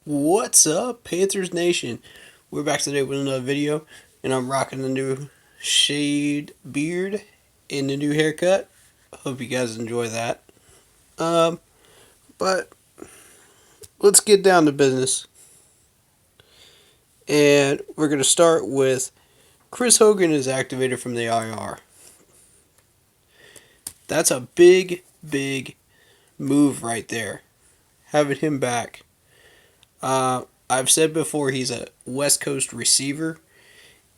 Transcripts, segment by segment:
What's up, Panthers Nation? We're back today with another video, and I'm rocking the new shaved beard and the new haircut. Hope you guys enjoy that. Um, but let's get down to business, and we're gonna start with Chris Hogan is activated from the IR. That's a big move right there, having him back. I've said before he's a West Coast receiver,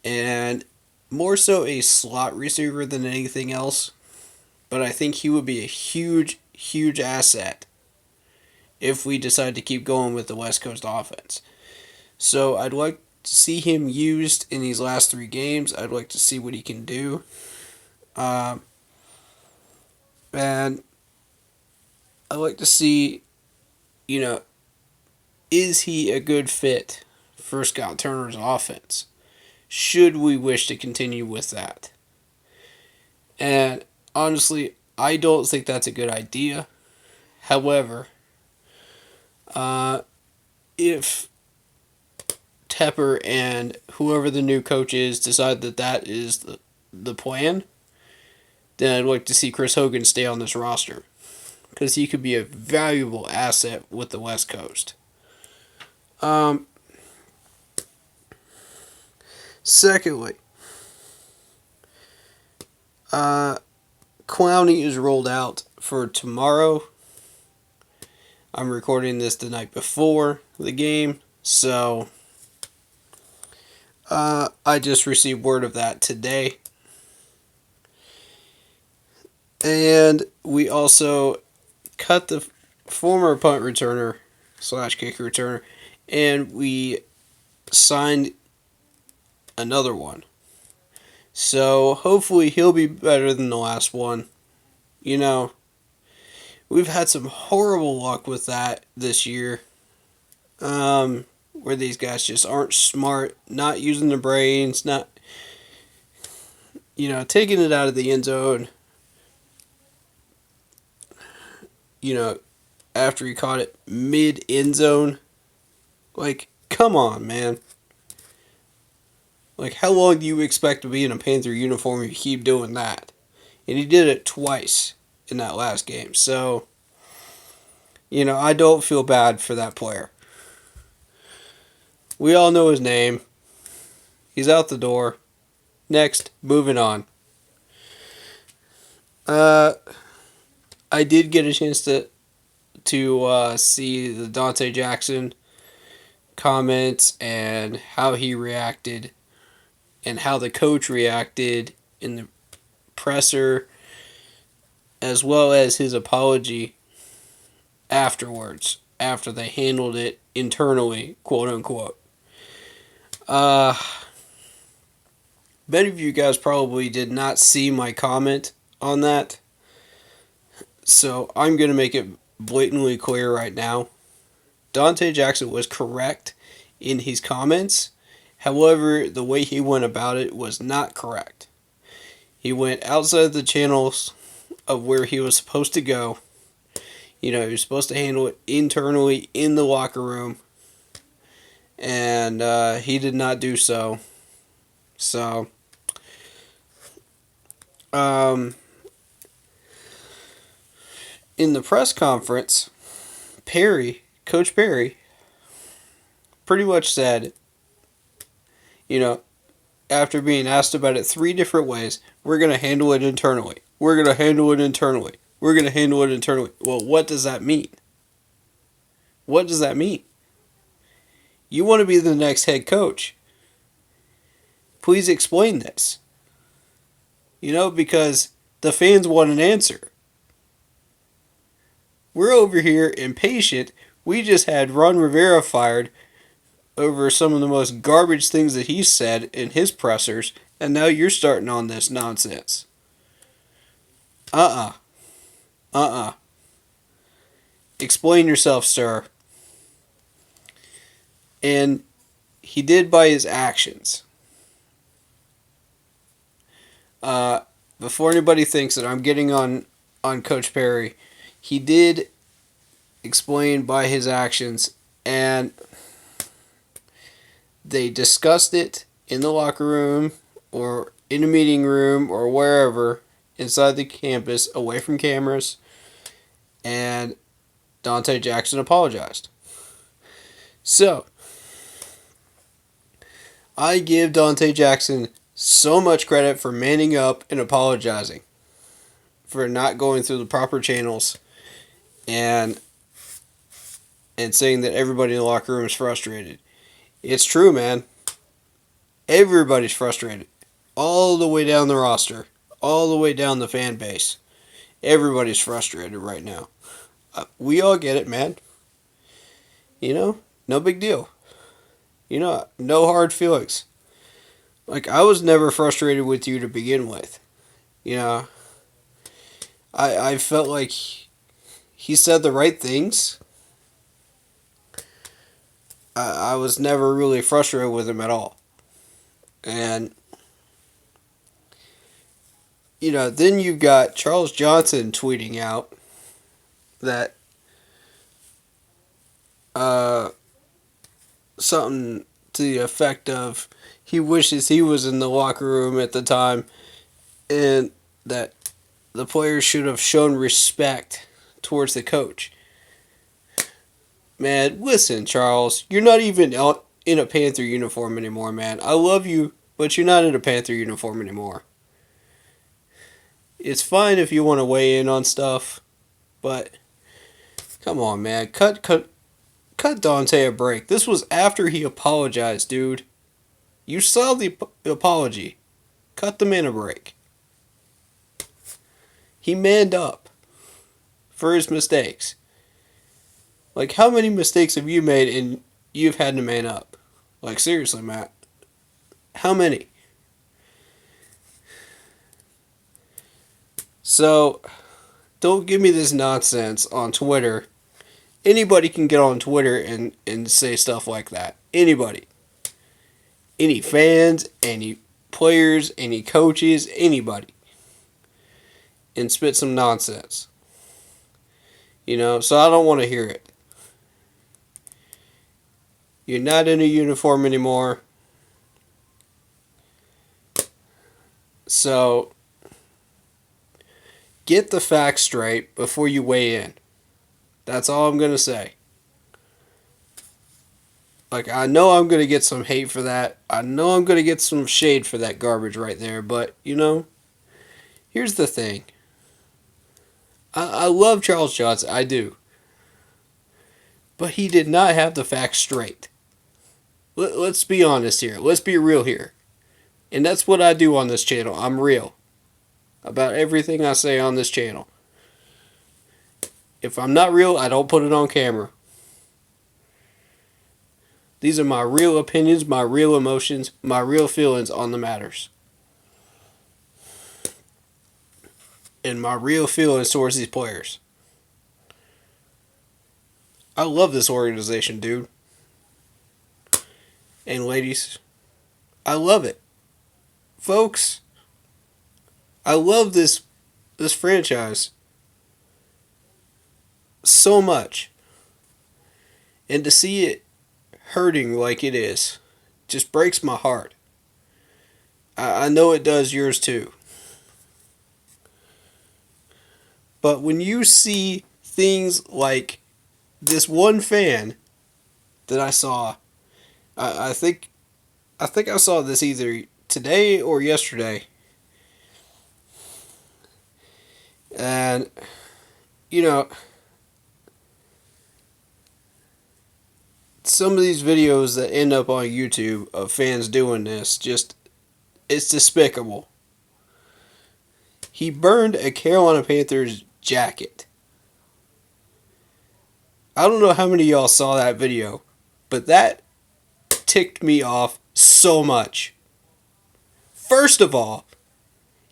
and more so a slot receiver than anything else. But I think he would be a huge asset if we decide to keep going with the West Coast offense. So I'd like to see him used in these last 3 games. I'd like to see what he can do. Um, and I'd like to see, you know, is he a good fit for Scott Turner's offense? Should we wish to continue with that? And honestly, I don't think that's a good idea. However, if Tepper and whoever the new coach is decide that that is the plan, then I'd like to see Chris Hogan stay on this roster because he could be a valuable asset with the West Coast. Secondly, Clowney is rolled out for tomorrow. I'm recording this the night before the game, so I just received word of that today. And we also cut the former punt returner / kick returner, and we signed another one. So hopefully he'll be better than the last one. You know, we've had some horrible luck with that this year. Where these guys just aren't smart, not using their brains, not, taking it out of the end zone. After he caught it mid end zone. Like, come on, man. Like, how long do you expect to be in a Panther uniform if you keep doing that? And he did it twice in that last game. So, I don't feel bad for that player. We all know his name. He's out the door. Next, moving on. I did get a chance to see the Dante Jackson comments and how he reacted and how the coach reacted in the presser, as well as his apology afterwards, after they handled it internally, quote unquote. Many of you guys probably did not see my comment on that, so I'm going to make it blatantly clear right now. Dante Jackson was correct in his comments. However, the way he went about it was not correct. He went outside the channels of where he was supposed to go. He was supposed to handle it internally in the locker room. And he did not do so. So, in the press conference, Coach Perry, pretty much said, after being asked about it 3 different ways, we're going to handle it internally. We're going to handle it internally. We're going to handle it internally. Well, what does that mean? What does that mean? You want to be the next head coach. Please explain this. Because the fans want an answer. We're over here impatient. We just had Ron Rivera fired over some of the most garbage things that he said in his pressers, and now you're starting on this nonsense. Explain yourself, sir. And he did by his actions. Before anybody thinks that I'm getting on Coach Perry, he did explain by his actions, and they discussed it in the locker room or in a meeting room or wherever inside the campus away from cameras, and Dante Jackson apologized. So, I give Dante Jackson so much credit for manning up and apologizing, for not going through the proper channels and saying that everybody in the locker room is frustrated. It's true, man. Everybody's frustrated. All the way down the roster. All the way down the fan base. Everybody's frustrated right now. We all get it, man. No big deal. No hard feelings. Like, I was never frustrated with you to begin with. I felt like he said the right things. I was never really frustrated with him at all. And, then you've got Charles Johnson tweeting out that something to the effect of he wishes he was in the locker room at the time and that the players should have shown respect towards the coach. Man, listen, Charles, you're not even out in a Panther uniform anymore, man. I love you, but you're not in a Panther uniform anymore. It's fine if you want to weigh in on stuff, but come on, man. Cut Dante a break. This was after he apologized, dude. You saw the apology. Cut the man a break. He manned up for his mistakes. Like, how many mistakes have you made and you've had to man up? Like, seriously, Matt. How many? So, don't give me this nonsense on Twitter. Anybody can get on Twitter and say stuff like that. Anybody. Any fans, any players, any coaches, anybody. And spit some nonsense. So I don't want to hear it. You're not in a uniform anymore. So, get the facts straight before you weigh in. That's all I'm going to say. Like, I know I'm going to get some hate for that. I know I'm going to get some shade for that garbage right there. But, here's the thing. I love Charles Johnson. I do. But he did not have the facts straight. Let's be honest here. Let's be real here. And that's what I do on this channel. I'm real about everything I say on this channel. If I'm not real, I don't put it on camera. These are my real opinions, my real emotions, my real feelings on the matters. And my real feelings towards these players. I love this organization, dude. And ladies, I love it. Folks, I love this franchise so much. And to see it hurting like it is just breaks my heart. I know it does yours too. But when you see things like this one fan that I saw, I think I saw this either today or yesterday. And, some of these videos that end up on YouTube of fans doing this, it's despicable. He burned a Carolina Panthers jacket. I don't know how many of y'all saw that video, but that ticked me off so much. First of all,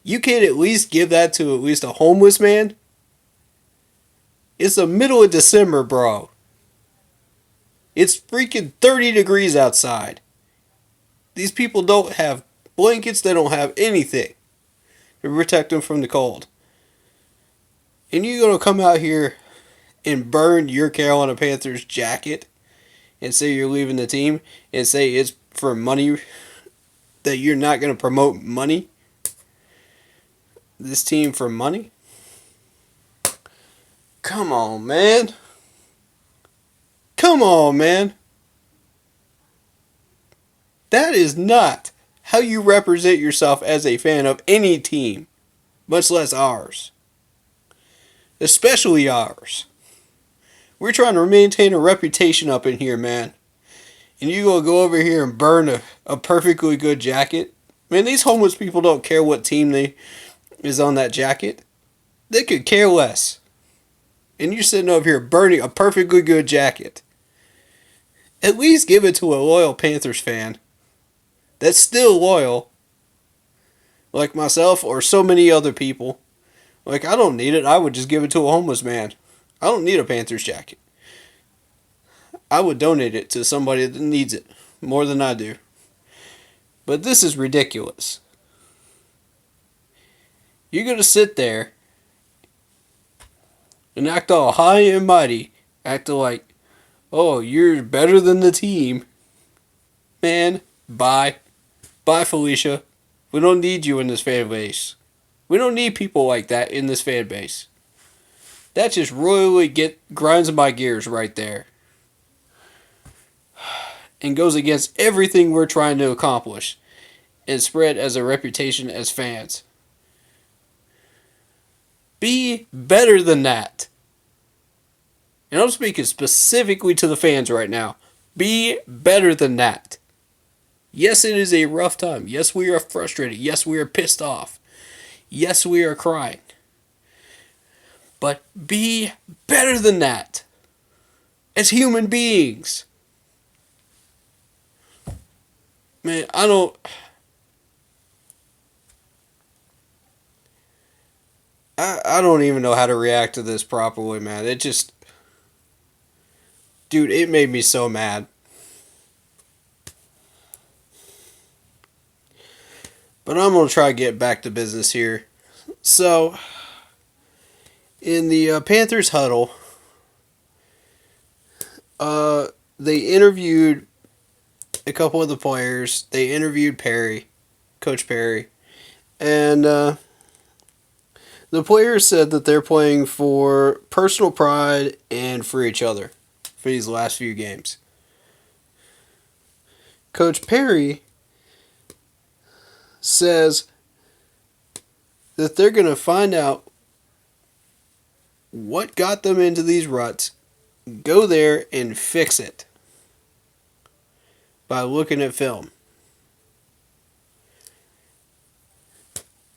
you can't at least give that to at least a homeless man? It's the middle of December, bro. It's freaking 30 degrees outside. These people don't have blankets, they don't have anything to protect them from the cold. And you're going to come out here and burn your Carolina Panthers jacket and say you're leaving the team and say for money, that you're not going to promote money, this team for money? Come on, man. Come on, man. That is not how you represent yourself as a fan of any team, much less ours. Especially ours. We're trying to maintain a reputation up in here, man. And you gonna go over here and burn a perfectly good jacket? Man, these homeless people don't care what team is on that jacket. They could care less. And you're sitting over here burning a perfectly good jacket. At least give it to a loyal Panthers fan that's still loyal, like myself or so many other people. Like, I don't need it. I would just give it to a homeless man. I don't need a Panthers jacket. I would donate it to somebody that needs it more than I do. But this is ridiculous. You're going to sit there and act all high and mighty, acting like, oh, you're better than the team. Man, bye. Bye, Felicia. We don't need you in this fan base. We don't need people like that in this fan base. That just royally grinds my gears right there. And goes against everything we're trying to accomplish and spread as a reputation as fans. Be better than that. And I'm speaking specifically to the fans right now. Be better than that. Yes, it is a rough time. Yes, we are frustrated. Yes, we are pissed off. Yes, we are crying. But be better than that. As human beings. Man, I don't even know how to react to this properly, man. It just... Dude, it made me so mad. But I'm going to try to get back to business here. So, in the Panthers huddle, they interviewed a couple of the players. They interviewed Perry, Coach Perry. And the players said that they're playing for personal pride and for each other for these last few games. Coach Perry says that they're going to find out what got them into these ruts, go there and fix it by looking at film.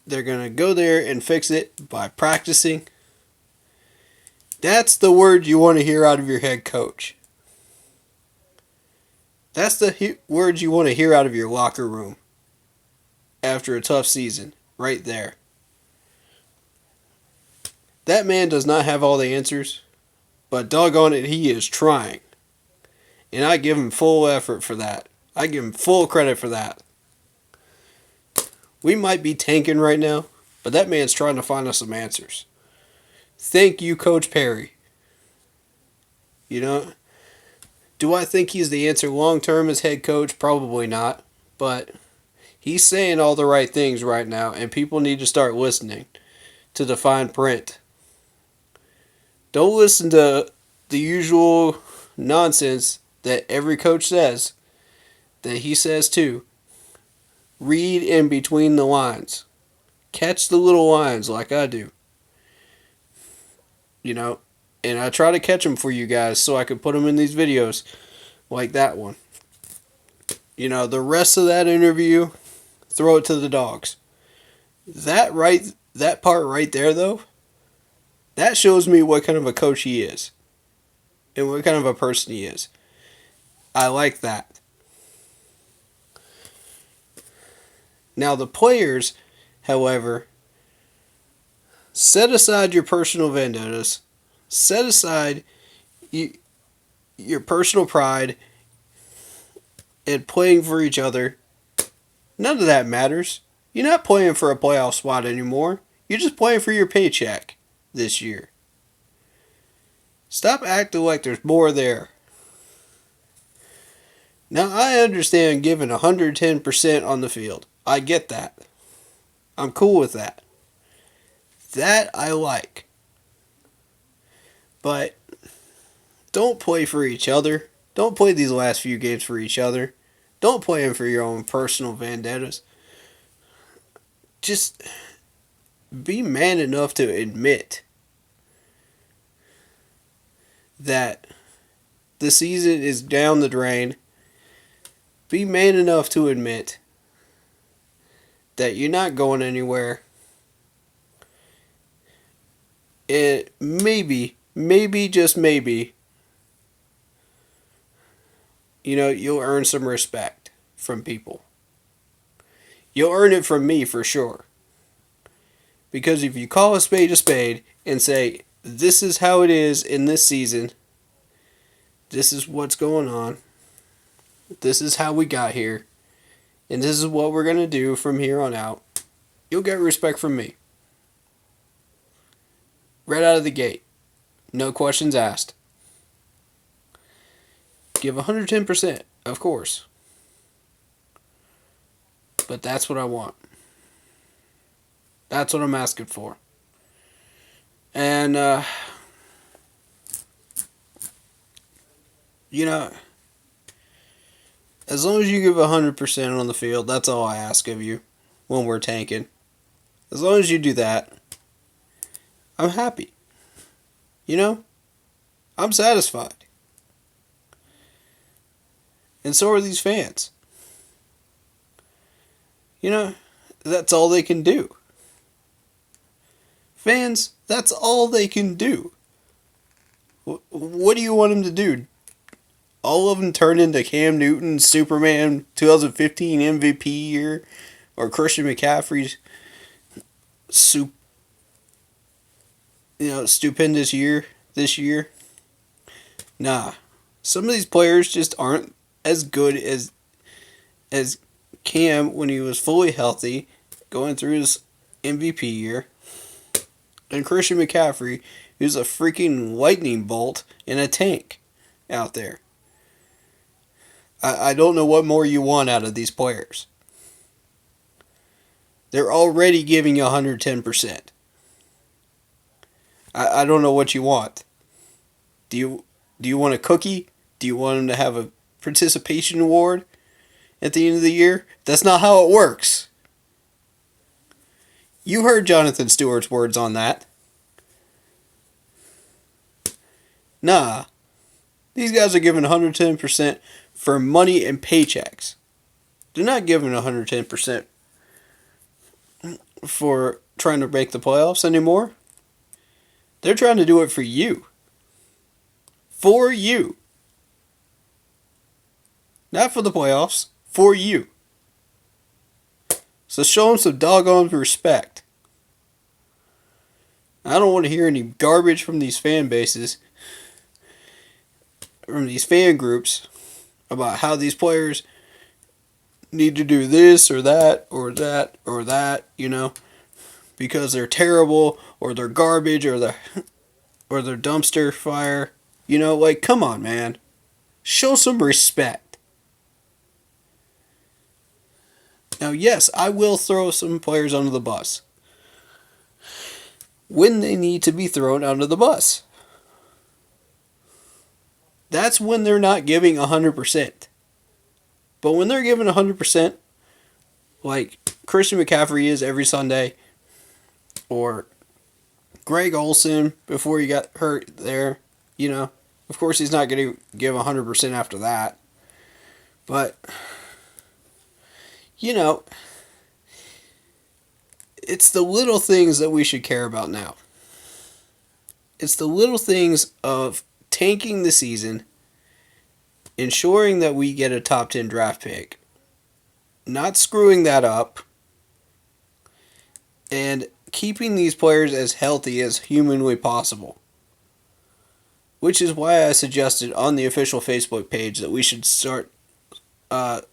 They're going to go there and fix it by practicing. That's the word you want to hear out of your head coach. That's the words you want to hear out of your locker room after a tough season, right there. That man does not have all the answers, but doggone it, he is trying. And I give him full effort for that. I give him full credit for that. We might be tanking right now, but that man's trying to find us some answers. Thank you, Coach Perry. You know, do I think he's the answer long term as head coach? Probably not, but he's saying all the right things right now, and people need to start listening to the fine print. Don't listen to the usual nonsense that every coach says, that he says too. Read in between the lines. Catch the little lines like I do. You know, and I try to catch them for you guys so I can put them in these videos like that one. You know, the rest of that interview, throw it to the dogs. That part right there, though, that shows me what kind of a coach he is and what kind of a person he is. I like that. Now, the players, however, set aside your personal vendettas. Set aside your personal pride and playing for each other. None of that matters. You're not playing for a playoff spot anymore. You're just playing for your paycheck this year. Stop acting like there's more there. Now, I understand giving 110% on the field. I get that. I'm cool with that. That I like. But don't play for each other. Don't play these last few games for each other. Don't play them for your own personal vendettas. Just be man enough to admit that the season is down the drain. Be man enough to admit that you're not going anywhere. And maybe, just maybe, you'll earn some respect from people. You'll earn it from me for sure. Because if you call a spade and say, this is how it is in this season, this is what's going on, this is how we got here, and this is what we're going to do from here on out, you'll get respect from me. Right out of the gate. No questions asked. Give 110%, of course. But that's what I want. That's what I'm asking for. And, as long as you give 100% on the field, that's all I ask of you when we're tanking. As long as you do that, I'm happy. I'm satisfied. And so are these fans. That's all they can do. Fans, that's all they can do. What do you want them to do? All of them turn into Cam Newton, Superman, 2015 MVP year, or Christian McCaffrey's stupendous year this year? Nah. Some of these players just aren't as good as Cam when he was fully healthy, going through his MVP year. And Christian McCaffrey, who's a freaking lightning bolt in a tank out there. I don't know what more you want out of these players. They're already giving you 110%. I don't know what you want. Do you want a cookie? Do you want them to have a participation award at the end of the year? That's not how it works. You heard Jonathan Stewart's words on that. Nah. These guys are giving 110% for money and paychecks. They're not giving 110% for trying to make the playoffs anymore. They're trying to do it for you. For you. Not for the playoffs. For you. So show them some doggone respect. I don't want to hear any garbage from these fan bases, from these fan groups, about how these players need to do this or that or that or that, because they're terrible or they're garbage or they're dumpster fire. Come on, man. Show some respect. Now, yes, I will throw some players under the bus when they need to be thrown under the bus. That's when they're not giving 100%. But when they're giving 100%, like Christian McCaffrey is every Sunday, or Greg Olson before he got hurt there, of course he's not going to give 100% after that. But, it's the little things that we should care about now. It's the little things of tanking the season, ensuring that we get a top 10 draft pick, not screwing that up, and keeping these players as healthy as humanly possible. Which is why I suggested on the official Facebook page that we should start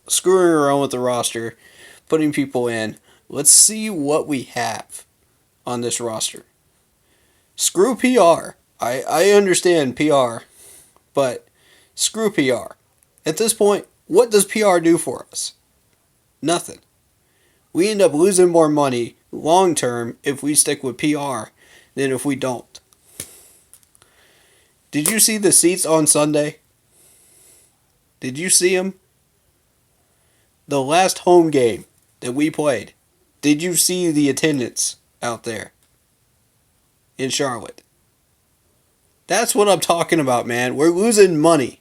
screwing around with the roster, putting people in. Let's see what we have on this roster. Screw PR. I understand PR, but screw PR. At this point, What does PR do for us? Nothing. We end up losing more money long term if we stick with PR than if we don't. Did you see the seats on Sunday? Did you see them? The last home game that we played. Did you see the attendance out there in Charlotte? That's what I'm talking about, man. We're losing money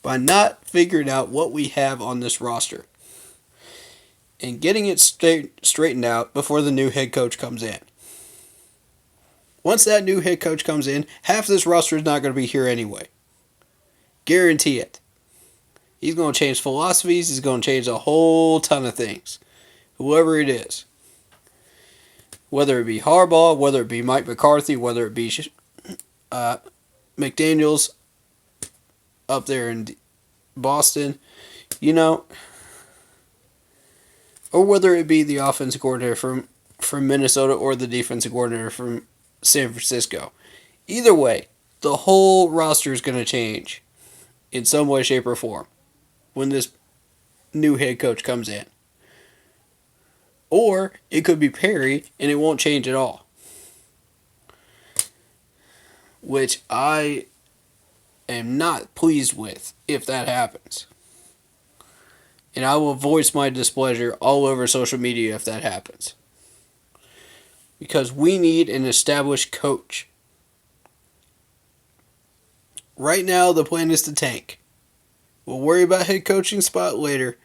by not figuring out what we have on this roster and getting it straightened out before the new head coach comes in. Once that new head coach comes in, half this roster is not going to be here anyway. Guarantee it. He's going to change philosophies. He's going to change a whole ton of things. Whoever it is. Whether it be Harbaugh, whether it be Mike McCarthy, whether it be McDaniels up there in Boston, or whether it be the offensive coordinator from Minnesota or the defensive coordinator from San Francisco. Either way, the whole roster is going to change in some way, shape, or form when this new head coach comes in. Or it could be Perry and it won't change at all. Which I am not pleased with if that happens. And I will voice my displeasure all over social media if that happens. Because we need an established coach. Right now, the plan is to tank. We'll worry about head coaching spot later,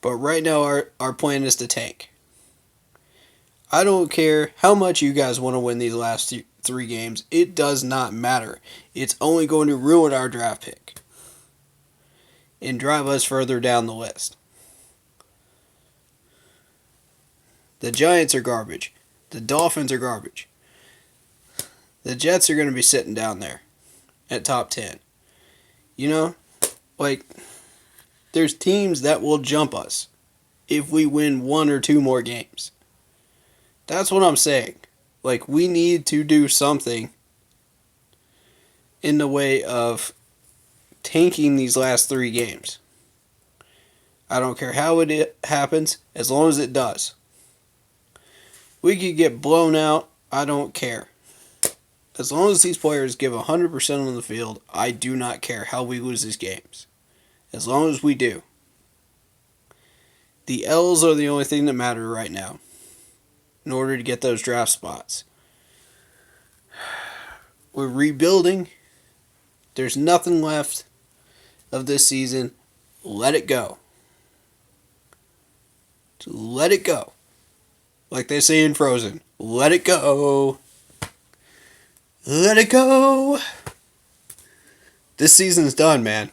but right now our plan is to tank. I don't care how much you guys want to win these last 3 games. It does not matter. It's only going to ruin our draft pick and drive us further down the list. The Giants are garbage. The Dolphins are garbage. The Jets are going to be sitting down there at top 10. There's teams that will jump us if we win 1 or 2 more games. That's what I'm saying. We need to do something in the way of tanking these last 3 games. I don't care how it happens, as long as it does. We could get blown out. I don't care. As long as these players give 100% on the field, I do not care how we lose these games. As long as we do. The L's are the only thing that matter right now in order to get those draft spots. We're rebuilding. There's nothing left of this season. Let it go. Let it go. Like they say in Frozen. Let it go. Let it go. This season's done, man.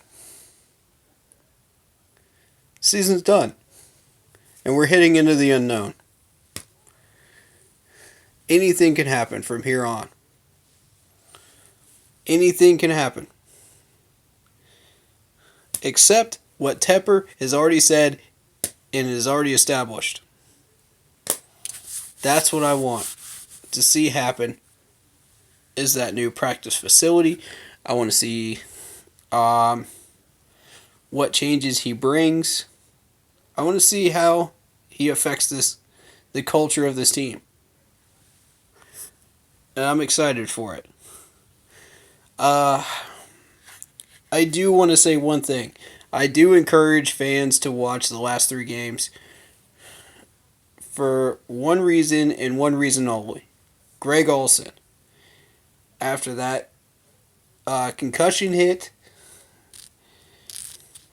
Season's done. And we're heading into the unknown. Anything can happen from here on. Anything can happen. Except what Tepper has already said and is already established. That's what I want to see happen, is that new practice facility. I want to see what changes he brings. I want to see how he affects the culture of this team. And I'm excited for it. I do want to say one thing. I do encourage fans to watch the last 3 games for one reason and one reason only. Greg Olson. After that concussion hit,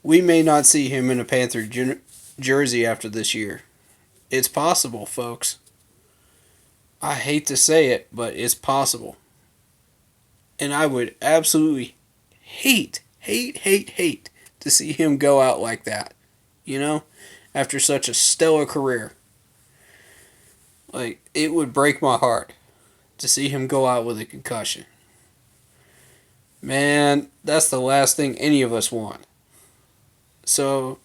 we may not see him in a Panther jersey after this year. It's possible, folks. I hate to say it, but it's possible. And I would absolutely hate to see him go out like that. After such a stellar career. It would break my heart to see him go out with a concussion. Man, that's the last thing any of us want. So,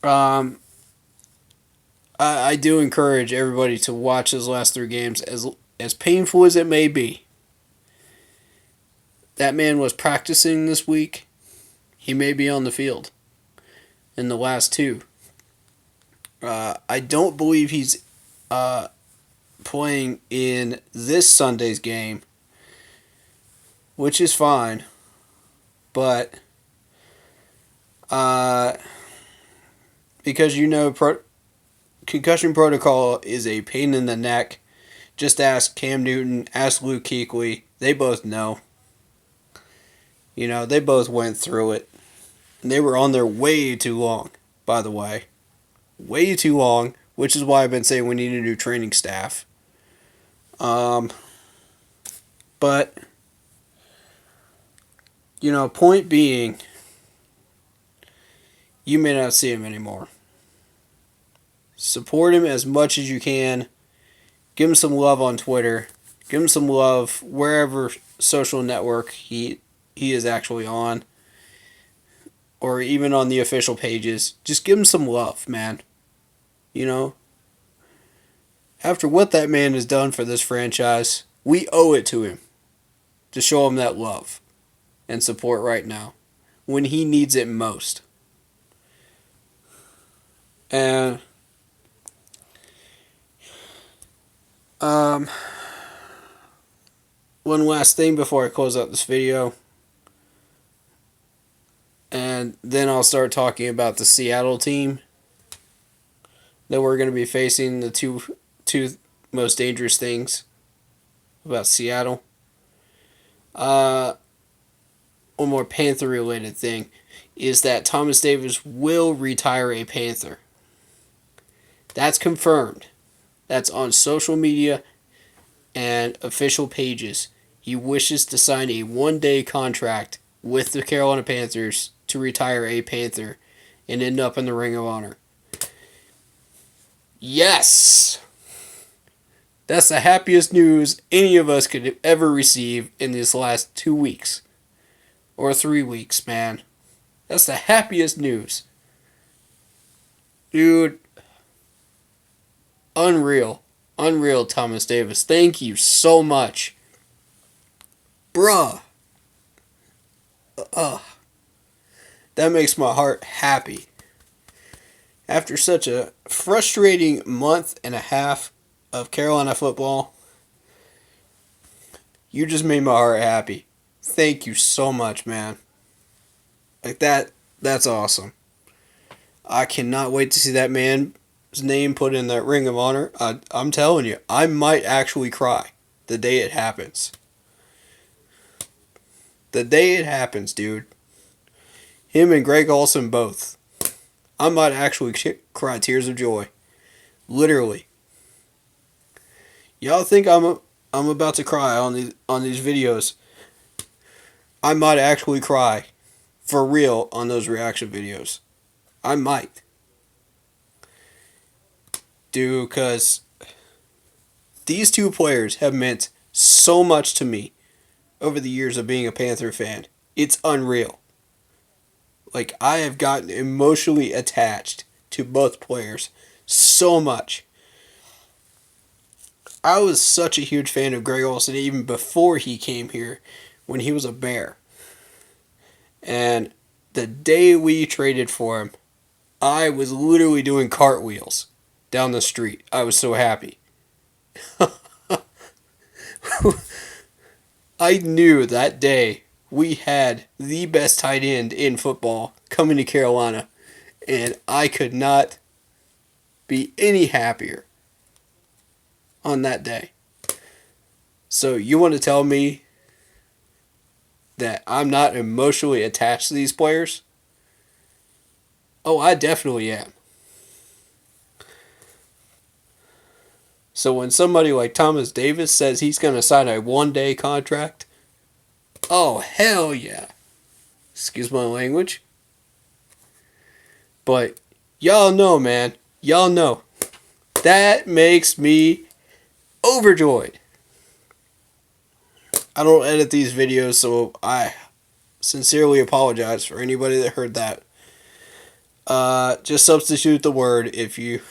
I do encourage everybody to watch those last 3 games, as painful as it may be. That man was practicing this week. he may be on the field in the last two. I don't believe he's playing in this Sunday's game, which is fine, but because concussion protocol is a pain in the neck. Just ask Cam Newton, ask Luke Kuechly. They both know. They both went through it. And they were on there way too long, by the way. Way too long, which is why I've been saying we need a new training staff. But, point being, you may not see him anymore. Support him as much as you can. Give him some love on Twitter. Give him some love wherever social network he is actually on. Or even on the official pages. Just give him some love, man. After what that man has done for this franchise, we owe it to him to show him that love and support right now when he needs it most. And one last thing before I close out this video, and then I'll start talking about the Seattle team that we're going to be facing, the two most dangerous things about Seattle. One more Panther related thing is that Thomas Davis will retire a Panther. That's confirmed. That's on social media and official pages. He wishes to sign a one-day contract with the Carolina Panthers to retire a Panther and end up in the Ring of Honor. Yes! That's the happiest news any of us could ever receive in these last 2 weeks. Or 3 weeks, man. That's the happiest news. Dude. Unreal. Unreal, Thomas Davis. Thank you so much. Bruh. That makes my heart happy. After such a frustrating month and a half of Carolina football, you just made my heart happy. Thank you so much, man. That's awesome. I cannot wait to see that man's name put in that Ring of Honor. I'm telling you, I might actually cry the day it happens. The day it happens, dude. Him and Greg Olson both. I might actually cry tears of joy. Literally. Y'all think I'm about to cry on these videos. I might actually cry for real on those reaction videos. I might. Dude, because these two players have meant so much to me over the years of being a Panther fan. It's unreal. I have gotten emotionally attached to both players so much. I was such a huge fan of Greg Olson even before he came here when he was a Bear. And the day we traded for him, I was literally doing cartwheels down the street. I was so happy. I knew that day we had the best tight end in football coming to Carolina, and I could not be any happier on that day. So you want to tell me that I'm not emotionally attached to these players? Oh, I definitely am. So when somebody like Thomas Davis says he's going to sign a one-day contract, oh, hell yeah. Excuse my language. But y'all know, man. Y'all know. That makes me overjoyed. I don't edit these videos, so I sincerely apologize for anybody that heard that. Just substitute the word if you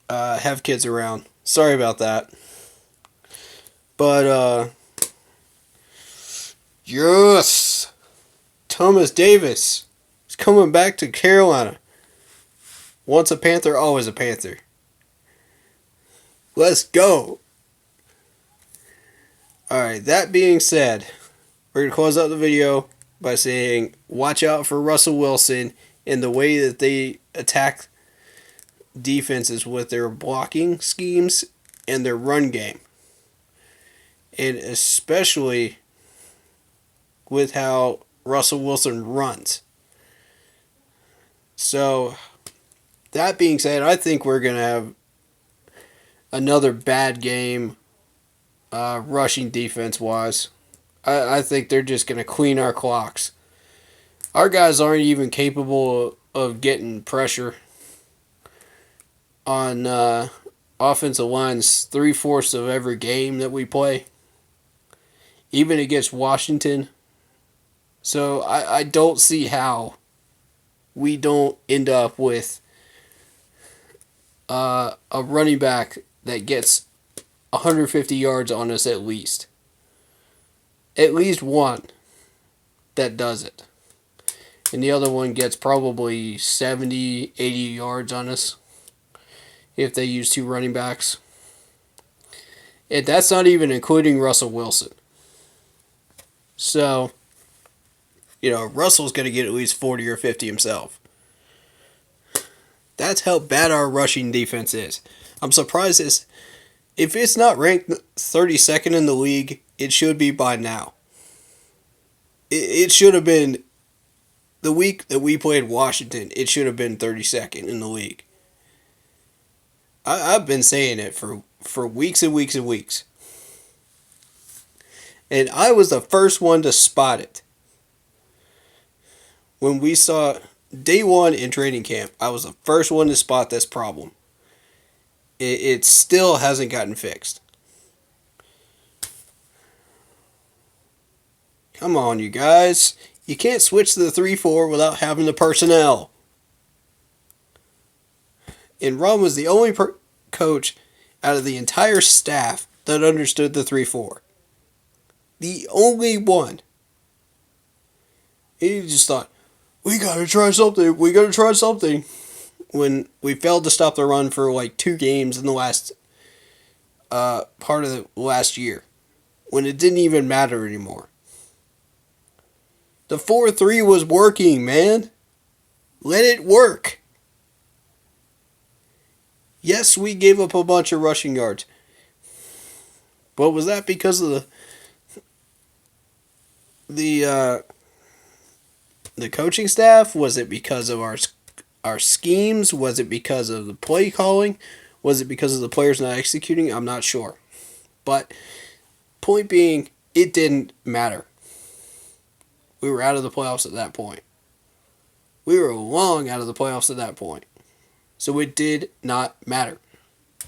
have kids around. Sorry about that. But, yes. Thomas Davis is coming back to Carolina. Once a Panther, always a Panther. Let's go. Alright, that being said, we're going to close out the video by saying watch out for Russell Wilson and the way that they attack defenses with their blocking schemes and their run game. And especially with how Russell Wilson runs. So, that being said, I think we're going to have another bad game rushing defense-wise. I think they're just going to clean our clocks. Our guys aren't even capable of getting pressure on offensive lines 3/4 of every game that we play, even against Washington. So I don't see how we don't end up with a running back that gets 150 yards on us at least. At least one that does it. And the other one gets probably 70, 80 yards on us if they use two running backs. And that's not even including Russell Wilson. So, Russell's going to get at least 40 or 50 himself. That's how bad our rushing defense is. I'm surprised if it's not ranked 32nd in the league, it should be by now. It should have been, the week that we played Washington, it should have been 32nd in the league. I've been saying it for weeks and weeks and weeks. And I was the first one to spot it. When we saw day one in training camp, I was the first one to spot this problem. It still hasn't gotten fixed. Come on, you guys. You can't switch to the 3-4 without having the personnel. And Ron was the only coach out of the entire staff that understood the 3-4. The only one. He just thought, we gotta try something. When we failed to stop the run for like 2 games in the last part of the last year. When it didn't even matter anymore. The 4-3 was working, man. Let it work. Yes, we gave up a bunch of rushing yards. But was that because of the coaching staff? Was it because of our schemes? Was it because of the play calling? Was it because of the players not executing? I'm not sure. But point being, it didn't matter. We were out of the playoffs at that point. We were long out of the playoffs at that point. So it did not matter.